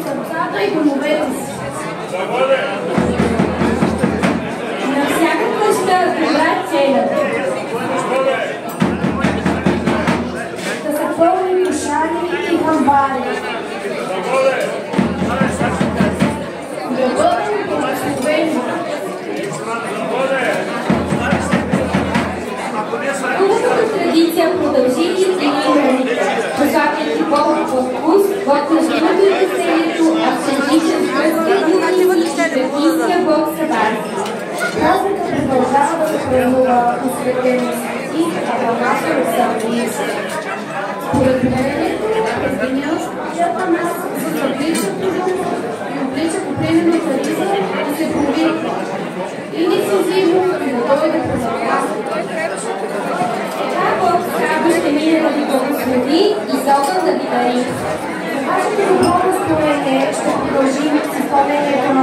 Сърцата и домовете си. На всяка къща добра целята. Да са пълни кошари и хамбари. Да бъдем благословени. Духовната традиция продължи и тренирането, послагайки Бога по вкус, Бог на живото и веселието, автентичен връзка и истинския Бог събарки. Празника продължава да се празнува посветен и Апанасов Савлиев. Според мнението, през деня чата нас се облича трудно и облича по време на харизма да се провика. И неизлизимо да дойде по запасата. Така Бог трябва ще мине да ви благослови и с огън да ви дари. За вашето добро настроение ще продължим с изпълнението на